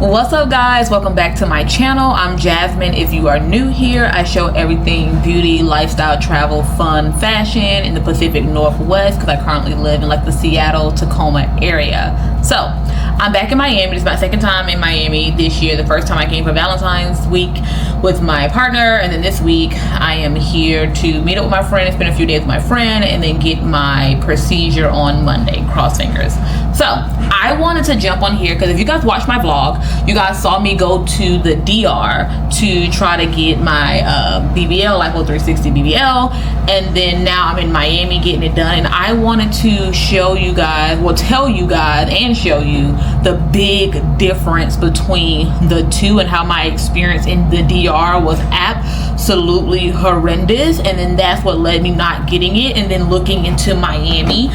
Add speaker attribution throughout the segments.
Speaker 1: What's up, guys? Welcome back to my channel. I'm Jasmine. If you are new here, I show everything beauty, lifestyle, travel, fun, fashion in the Pacific Northwest, because I currently live in like the Seattle, Tacoma area. So I'm back in Miami. This is my second time in Miami this year. The first time I came for Valentine's week with my partner, and then this week I am here to meet up with my friend, spend a few days with my friend, and then get my procedure on Monday. Cross fingers. So I wanted to jump on here because if you guys watched my vlog, you guys saw me go to the DR to try to get my BBL, Lipo 360 BBL, and then now I'm in Miami getting it done. And I wanted to show you guys, well, tell you guys and show you the big difference between the two and how my experience in the DR was absolutely horrendous. And then that's what led me not getting it, and then looking into Miami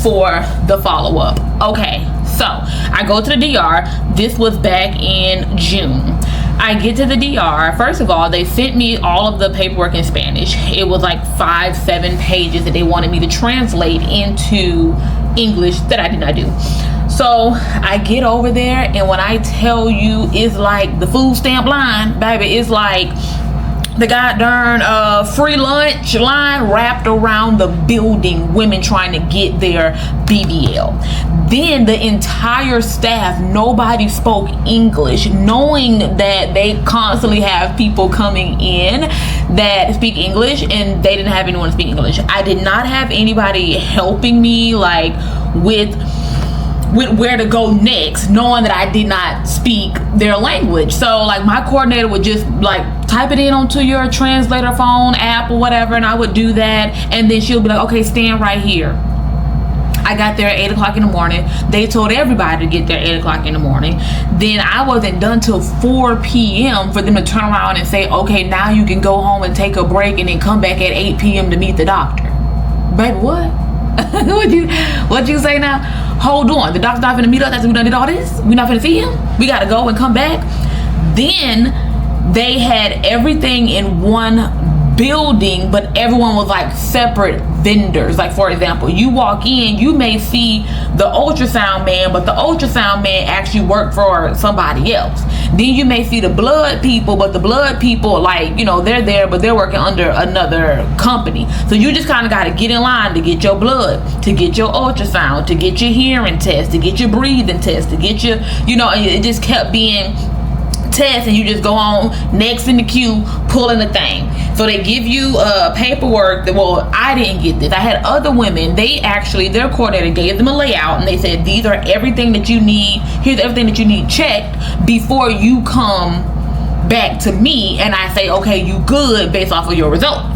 Speaker 1: for the follow-up. Okay, so I go to the DR. This was back in June. I get to the DR. First of all, they sent me all of the paperwork in Spanish. It was like 5-7 pages that they wanted me to translate into English that I did not do. So I get over there, and when I tell you, it's like the food stamp line, baby. It's like the goddamn free lunch line wrapped around the building, women trying to get their BBL. Then the entire staff, nobody spoke English, knowing that they constantly have people coming in that speak English, and they didn't have anyone to speak English. I did not have anybody helping me like with where to go next, knowing that I did not speak their language. So like my coordinator would just like type it in onto your translator phone app or whatever, and I would do that, and then she'll be like, okay, stand right here. I got there at 8 o'clock in the morning. They told everybody to get there at 8 o'clock in the morning. Then I wasn't done till 4 p.m. for them to turn around and say, okay, now you can go home and take a break and then come back at 8 p.m. to meet the doctor. Baby, what? What you say now? Hold on, the doctor's not gonna meet us after we done did all this? We not gonna see him? We gotta go and come back? Then they had everything in one building, but everyone was like separate vendors. Like, for example, you walk in, you may see the ultrasound man, but the ultrasound man actually worked for somebody else. Then you may see the blood people, but the blood people, like, you know, they're there, but they're working under another company. So you just kind of got to get in line to get your blood, to get your ultrasound, to get your hearing test, to get your breathing test, to get your, you know, it just kept being tests, and you just go on next in the queue pulling the thing. So they give you paperwork that, well, I didn't get this. I had other women, they actually, their coordinator gave them a layout, and they said, these are everything that you need, here's everything that you need checked before you come back to me, and I say, okay, you good based off of your results.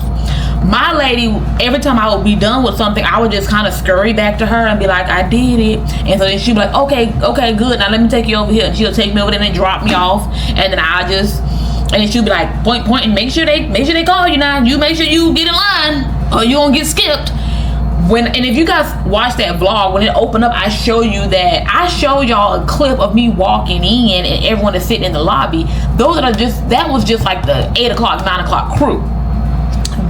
Speaker 1: My lady, every time I would be done with something, I would just kind of scurry back to her and be like, I did it. And so then she'd be like, okay, good. Now let me take you over here. And she'll take me over there and drop me off. And then and then she'll be like, point, and make sure they call you now. You make sure you get in line or you won't get skipped. And if you guys watch that vlog, when it opened up, I show y'all a clip of me walking in and everyone is sitting in the lobby. That was just like the 8 o'clock, 9 o'clock crew.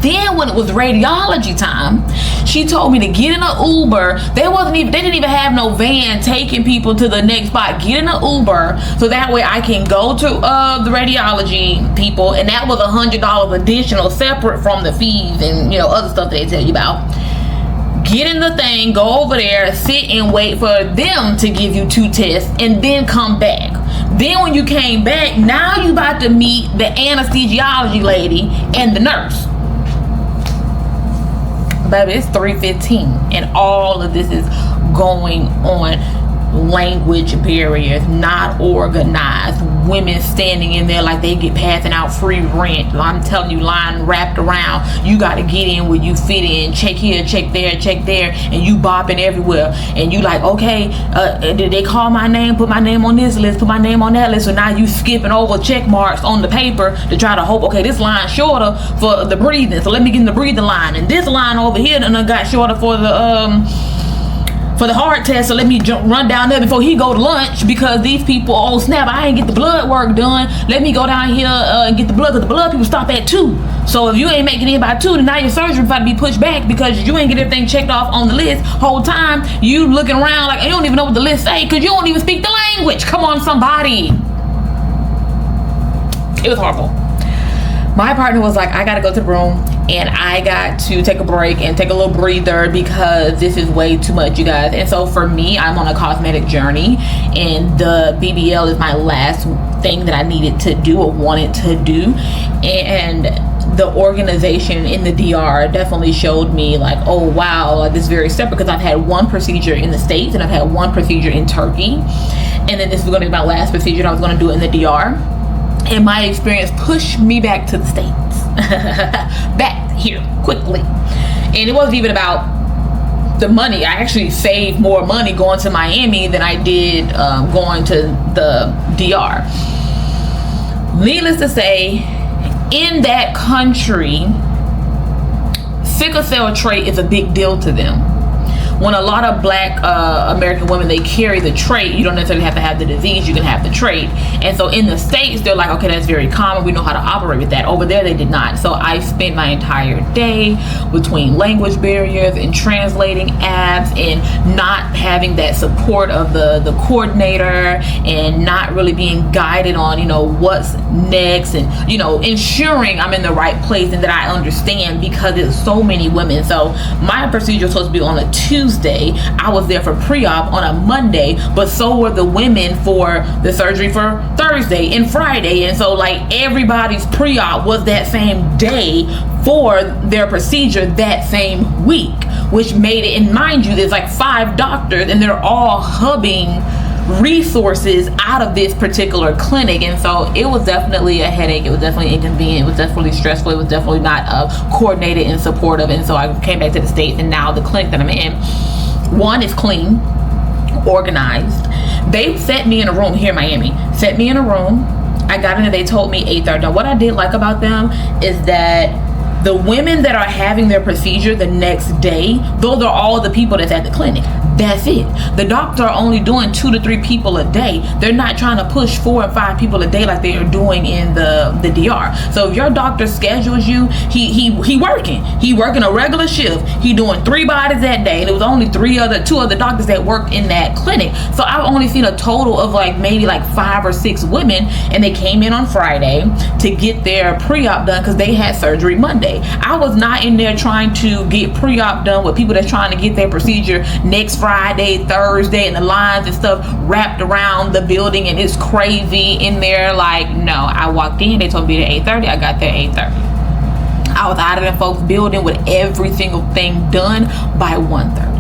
Speaker 1: Then when it was radiology time, she told me to get in an Uber. They didn't even have no van taking people to the next spot. Get in an Uber so that way I can go to the radiology people, and that was $100 additional, separate from the fees and, you know, other stuff that they tell you about. Get in the thing, go over there, sit and wait for them to give you 2 tests, and then come back. Then when you came back, now you about to meet the anesthesiology lady and the nurse. Baby, it's 3:15 and all of this is going on. Language barriers, not organized, women standing in there like they get passing out free rent. I'm telling you, line wrapped around. You got to get in where you fit in. Check here, check there, and you bopping everywhere. And you like, okay, did they call my name? Put my name on this list, put my name on that list. So now you skipping over check marks on the paper to try to hope, okay, this line shorter for the breathing, so let me get in the breathing line. And this line over here done got shorter for for the heart test, so let me run down there before he go to lunch, because these people, oh snap, I ain't get the blood work done. Let me go down here and get the blood, because the blood people stop at 2. So if you ain't making it by 2, then now your surgery about to be pushed back because you ain't get everything checked off on the list. Whole time you looking around like you don't even know what the list say because you don't even speak the language. Come on, somebody. It was horrible. My partner was like, I gotta go to the room and I got to take a break and take a little breather because this is way too much, you guys. And so for me, I'm on a cosmetic journey, and the BBL is my last thing that I needed to do or wanted to do. And the organization in the DR definitely showed me like, oh wow, like this is very separate, because I've had one procedure in the States and I've had one procedure in Turkey, and then this is going to be my last procedure I was going to do in the DR. And my experience pushed me back to the States. Back here quickly. And it wasn't even about the money. I actually saved more money going to Miami than I did going to the DR. Needless to say, in that country, sickle cell trait is a big deal to them. When a lot of black American women, they carry the trait, you don't necessarily have to have the disease, you can have the trait. And so in the States, they're like, okay, that's very common, we know how to operate with that. Over there, they did not. So I spent my entire day between language barriers and translating apps and not having that support of the coordinator, and not really being guided on, you know, what's next, and, you know, ensuring I'm in the right place and that I understand, because there's so many women. So my procedure was supposed to be on a Tuesday. I was there for pre-op on a Monday, but so were the women for the surgery for Thursday and Friday. And so like everybody's pre-op was that same day for their procedure that same week, which made it, and mind you, there's like 5 doctors and they're all hubbing resources out of this particular clinic. And so it was definitely a headache, it was definitely inconvenient, it was definitely stressful, it was definitely not coordinated and supportive. And so I came back to the States, and now the clinic that I'm in, one is clean, organized. They set me in a room here in Miami, set me in a room. I got in there, they told me 8:30. Now what I did like about them is that the women that are having their procedure the next day, those are all the people that's at the clinic. That's it. The doctor are only doing 2 to 3 people a day. They're not trying to push 4 or 5 people a day like they are doing in the DR. So if your doctor schedules you, he working a regular shift. He doing 3 bodies that day, and it was only 2 other doctors that worked in that clinic. So I've only seen a total of like maybe like 5 or 6 women, and they came in on Friday to get their pre-op done because they had surgery Monday. I was not in there trying to get pre-op done with people that's trying to get their procedure next Friday, Thursday, and the lines and stuff wrapped around the building, and it's crazy in there. Like, no, I walked in, they told me at 8:30, I got there 8:30. I was out of the folks' building with every single thing done by 1:30.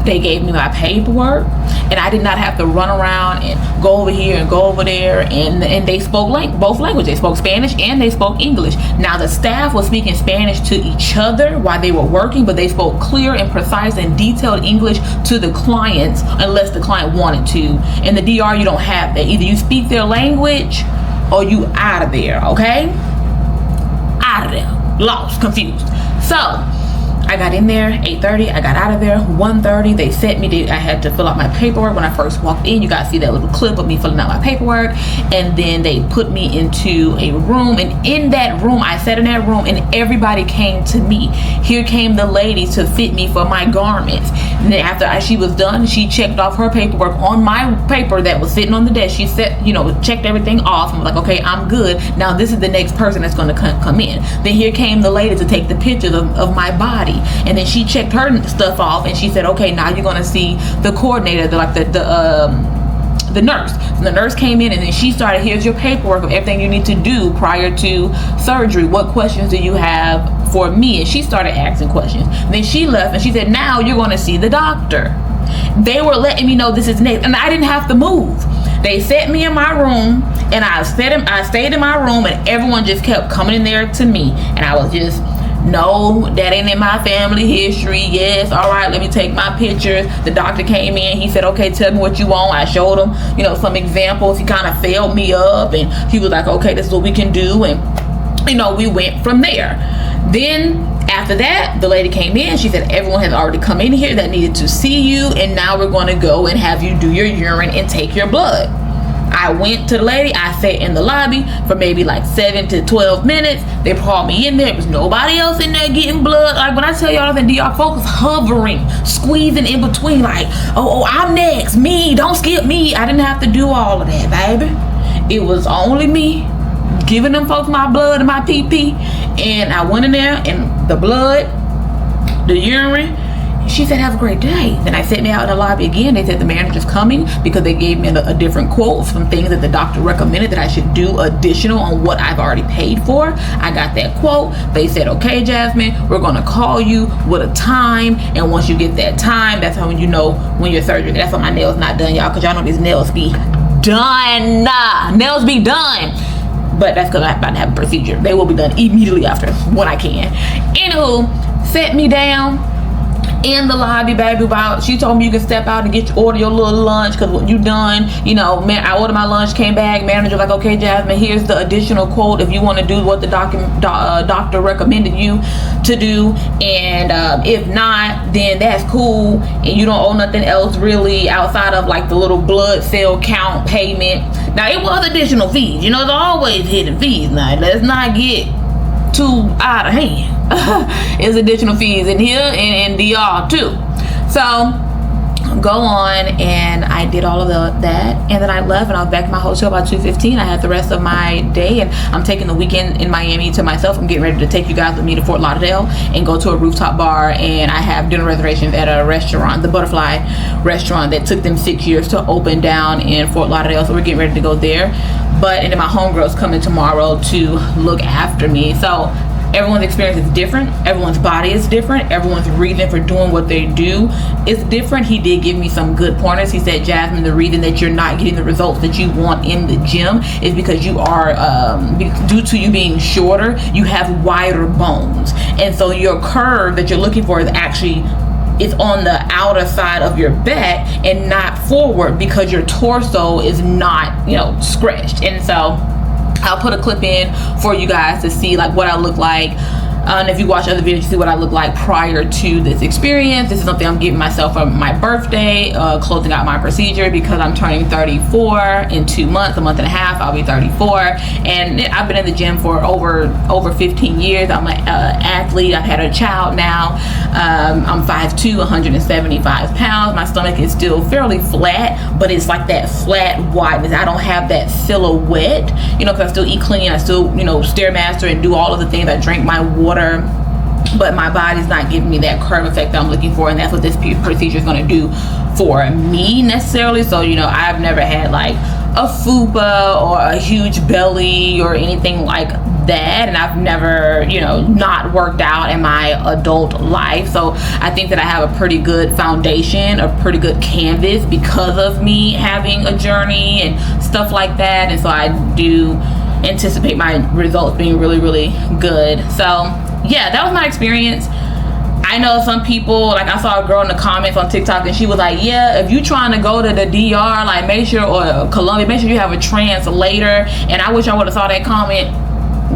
Speaker 1: They gave me my paperwork, and I did not have to run around and go over here and go over there. And they spoke both languages. They spoke Spanish and they spoke English. Now the staff was speaking Spanish to each other while they were working, but they spoke clear and precise and detailed English to the clients unless the client wanted to. In the DR, you don't have that. Either you speak their language or you out of there, okay? Out of there. Lost, confused. So I got in there 8:30, I got out of there 1:30. They set me, I had to fill out my paperwork. When I first walked in, you guys see that little clip of me filling out my paperwork, and then they put me into a room, and in that room, I sat in that room, and everybody came to me. Here came the lady to fit me for my garments, and then after she was done, she checked off her paperwork on my paper that was sitting on the desk. She said, you know, checked everything off. I'm like, okay, I'm good. Now this is the next person that's going to come in. Then here came the lady to take the pictures of my body. And then she checked her stuff off, and she said, okay, now you're gonna see the coordinator, the nurse. So the nurse came in, and then she started, here's your paperwork of everything you need to do prior to surgery. What questions do you have for me? And she started asking questions. And then she left, and she said, now you're gonna see the doctor. They were letting me know this is next, and I didn't have to move. They set me in my room, and I stayed in my room, and everyone just kept coming in there to me, and I was just, no, that ain't in my family history. Yes, all right, let me take my pictures. The doctor came in, he said, okay, tell me what you want. I showed him, you know, some examples. He kind of filled me up, and he was like, okay, this is what we can do. And, you know, we went from there. Then After that, the lady came in. She said everyone has already come in here that needed to see you, and now we're going to go and have you do your urine and take your blood. I went to the lady. I sat in the lobby for maybe like 7 to 12 minutes. They brought me in there. There was nobody else in there getting blood. Like when I tell y'all that DR folks hovering, squeezing in between, like, oh, I'm next, me, don't skip me. I didn't have to do all of that, baby. It was only me giving them folks my blood and my PP, and I went in there and the blood, the urine. She said, have a great day. Then I sat me out in the lobby again. They said the manager's coming because they gave me a different quote, some things that the doctor recommended that I should do additional on what I've already paid for. I got that quote. They said, okay, Jasmine, we're going to call you with a time, and once you get that time, that's how you know when your surgery. That's why my nails not done, y'all, because y'all know these nails be done. Nails be done. But that's because I'm about to have a procedure. They will be done immediately after when I can. Anywho, set me down in the lobby, baby. About, she told me you can step out and order your little lunch, because what you done, you know, man, I ordered my lunch, came back, manager like, okay, Jasmine, here's the additional quote if you want to do what the doctor recommended you to do, and if not, then that's cool, and you don't owe nothing else really outside of like the little blood cell count payment. Now it was additional fees, you know, there's always hidden fees. Now let's not get too out of hand. It's additional fees in here and in DR too. So go on, and I did all of that, and then I left, and I was back in my hotel about 2:15. I had the rest of my day, and I'm taking the weekend in Miami to myself. I'm getting ready to take you guys with me to Fort Lauderdale and go to a rooftop bar, and I have dinner reservations at a restaurant, the Butterfly restaurant, that took them 6 years to open down in Fort Lauderdale. So we're getting ready to go there. But and then my homegirl's coming tomorrow to look after me. So everyone's experience is different. Everyone's body is different. Everyone's reason for doing what they do is different. He did give me some good pointers. He said, Jasmine, the reason that you're not getting the results that you want in the gym is because you are, due to you being shorter, you have wider bones. And so your curve that you're looking for is actually, it's on the outer side of your back and not forward, because your torso is not, you know, stretched. And so I'll put a clip in for you guys to see like what I look like. And if you watch other videos, you see what I look like prior to this experience. This is something I'm giving myself for my birthday, closing out my procedure, because I'm turning 34 in 2 months, a month and a half. I'll be 34, and I've been in the gym for over 15 years. I'm an athlete. I've had a child now. I'm 5'2", 175 pounds. My stomach is still fairly flat, but it's like that flat wideness. I don't have that silhouette, you know, because I still eat clean. I still, you know, Stairmaster and do all of the things. I drink my water, but my body's not giving me that curve effect that I'm looking for, and that's what this procedure is going to do for me necessarily. So, you know, I've never had like a fupa or a huge belly or anything like that, and I've never, you know, not worked out in my adult life. So I think that I have a pretty good foundation, a pretty good canvas, because of me having a journey and stuff like that. And so I do anticipate my results being really, really good. So yeah, that was my experience. I know some people, like I saw a girl in the comments on TikTok, and she was like, yeah, if you trying to go to the DR, like make sure, or Colombia, make sure you have a translator. And I wish I would have saw that comment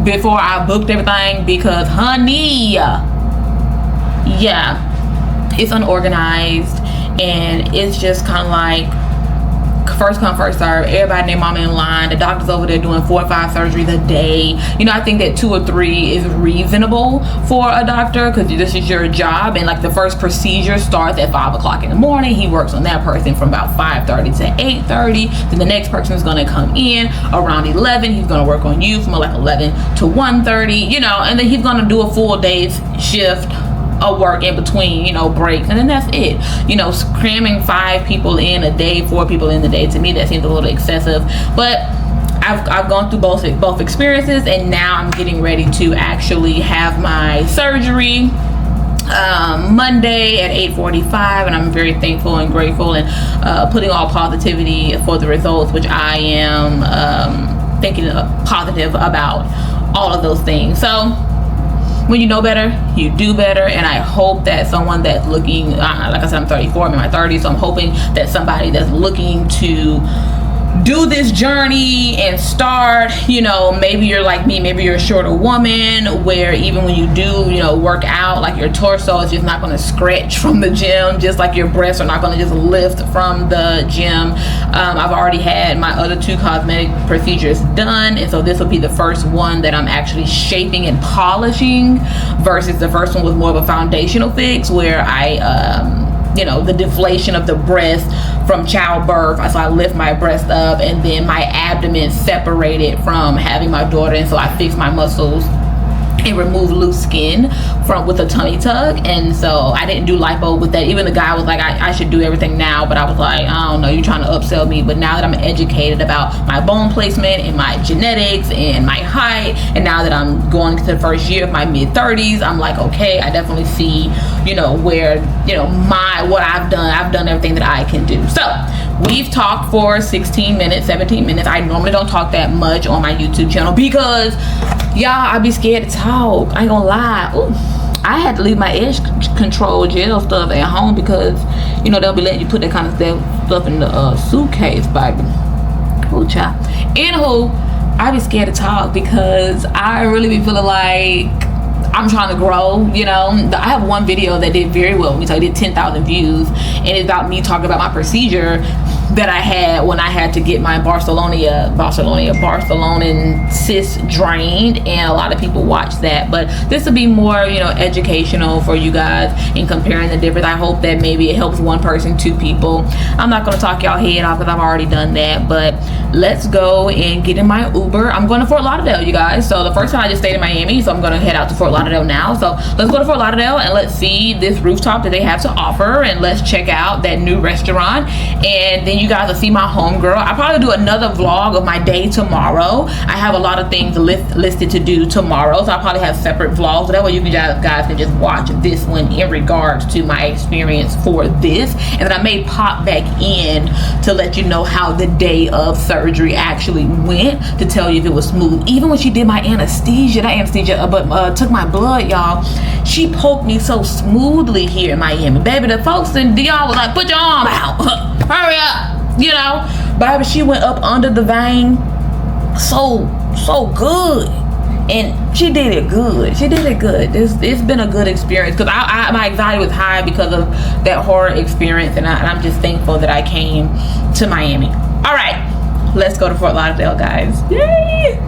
Speaker 1: before I booked everything, because honey, yeah, it's unorganized, and it's just kind of like first come first serve. Everybody and their mama in line. The doctor's over there doing 4 or 5 surgeries a day. You know, I think that 2 or 3 is reasonable for a doctor, because this is your job. And like the first procedure starts at 5 o'clock in the morning. He works on that person from about 5:30 to 8:30. Then the next person is going to come in around 11. He's going to work on you from like 11 to 1:30, you know, and then he's going to do a full day's shift of work in between, you know, breaks, and then that's it. You know, cramming 5 people in a day, 4 people in the day, to me that seems a little excessive. But I've gone through both experiences, and now I'm getting ready to actually have my surgery Monday at 8:45, and I'm very thankful and grateful, and putting all positivity for the results, which I am thinking positive about all of those things. So when you know better, you do better. And I hope that someone that's looking, like I said, I'm 34, I'm in my 30s, so I'm hoping that somebody that's looking to do this journey and start, maybe you're like me, maybe you're a shorter woman where even when you do, work out, like your torso is just not going to stretch from the gym, just like your breasts are not going to just lift from the gym. I've already had my other 2 cosmetic procedures done, and so this will be the first one that I'm actually shaping and polishing, versus the first one was more of a foundational fix where I the deflation of the breast from childbirth. So I lift my breast up, and then my abdomen separated from having my daughter, and so I fixed my muscles and remove loose skin with a tummy tuck. And so I didn't do lipo with that. Even the guy was like, I should do everything now, but I was like, I don't know, you're trying to upsell me. But now that I'm educated about my bone placement and my genetics and my height, and now that I'm going to the first year of my mid-30s, I'm like, okay, I definitely see where what I've done everything that I can do. So we've talked for 16 minutes, 17 minutes. I normally don't talk that much on my YouTube channel because y'all, I be scared to talk. I ain't gonna lie. Ooh, I had to leave my edge control gel stuff at home because they'll be letting you put that kind of stuff in the suitcase, baby. Ooh, child. Anywho, I be scared to talk because I really be feeling like I'm trying to grow. I have one video that did very well with me, so I did 10,000 views, and it's about me talking about my procedure that I had when I had to get my Barcelonan cyst drained, and a lot of people watch that. But this will be more educational for you guys in comparing the difference. I hope that maybe it helps one person, 2 people. I'm not going to talk y'all head off because I've already done that, but let's go and get in my Uber. I'm going to Fort Lauderdale, you guys. So the first time I just stayed in Miami, so I'm going to head out to Fort Lauderdale now. So let's go to Fort Lauderdale and let's see this rooftop that they have to offer, and let's check out that new restaurant, and then you guys will see my homegirl. I'll probably do another vlog of my day tomorrow. I have a lot of things listed to do tomorrow, so I'll probably have separate vlogs, so that way you guys can just watch this one in regards to my experience for this, and then I may pop back in to let you know how the day of surgery actually went, to tell you if it was smooth. Even when she did my anesthesia, took my blood, y'all, she poked me so smoothly here in Miami, baby. The folks in DR was like, put your arm out, hurry up, baby. She went up under the vein so good, and she did it good. It's been a good experience because my anxiety was high because of that horror experience, and I'm just thankful that I came to Miami. All right, let's go to Fort Lauderdale, guys. Yay!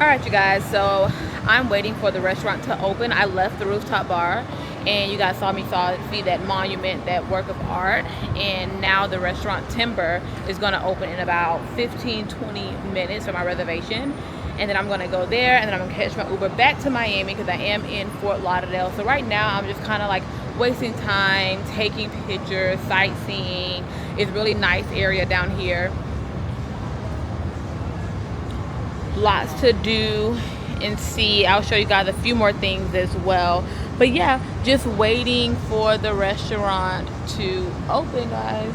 Speaker 1: Alright, you guys, so I'm waiting for the restaurant to open. I left the rooftop bar and you guys saw me see that monument, that work of art, and now the restaurant Timber is going to open in about 15-20 minutes for my reservation. and then I'm gonna go there, and then I'm gonna catch my Uber back to Miami because I am in Fort Lauderdale. So right now I'm just kind of like wasting time, taking pictures, sightseeing. It's a really nice area down here. Lots to do and see. I'll show you guys a few more things as well. But yeah, just waiting for the restaurant to open, guys.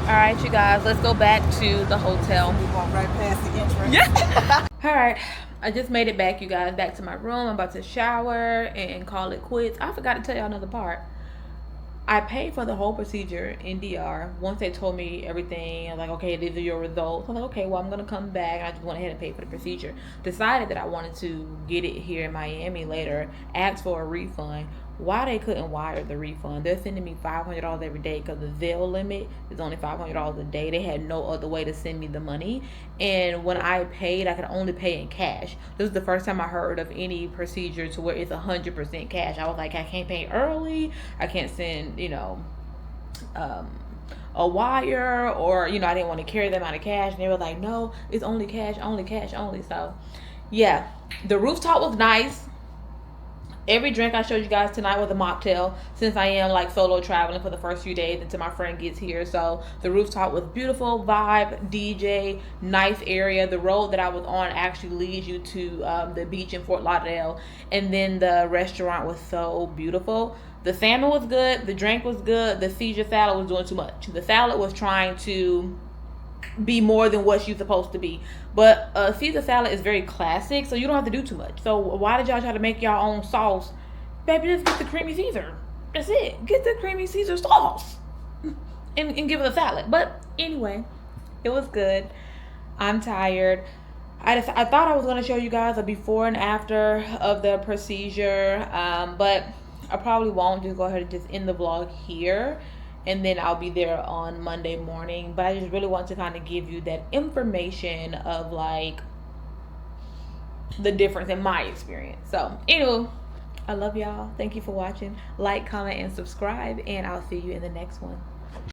Speaker 1: All right, you guys, let's go back to the hotel.
Speaker 2: We walk right past the entrance.
Speaker 1: Yeah. All right, I just made it back, you guys, back to my room. I'm about to shower and call it quits. I forgot to tell y'all another part. I paid for the whole procedure in DR. Once they told me everything, I was like, okay, these are your results. I'm like, okay, well, I'm going to come back. I just went ahead and paid for the procedure. Decided that I wanted to get it here in Miami later. Asked for a refund. Why they couldn't wire the refund? They're sending me $500 every day because the Zelle limit is only $500 a day. They had no other way to send me the money. And when I paid, I could only pay in cash. This is the first time I heard of any procedure to where it's 100% cash. I was like, I can't pay early. I can't send, a wire, or I didn't want to carry the amount of cash. And they were like, no, it's only cash only. So yeah, the rooftop was nice. Every drink I showed you guys tonight was a mocktail, since I am like solo traveling for the first few days until my friend gets here. So the rooftop was beautiful, vibe, DJ, nice area. The road that I was on actually leads you to the beach in Fort Lauderdale, and then the restaurant was so beautiful. The salmon was good, the drink was good, the Caesar salad was doing too much. The salad was trying to be more than what you're supposed to be, but Caesar salad is very classic, so you don't have to do too much. So why did y'all try to make y'all own sauce? Baby, just get the creamy Caesar. That's it. Get the creamy Caesar sauce and give it a salad. But anyway, it was good. I'm tired. I thought I was going to show you guys a before and after of the procedure, but I probably won't. Just go ahead and just end the vlog here, and then I'll be there on Monday morning. But I just really want to kind of give you that information of like the difference in my experience. So anyway, I love y'all. Thank you for watching. Like, comment, and subscribe, and I'll see you in the next one.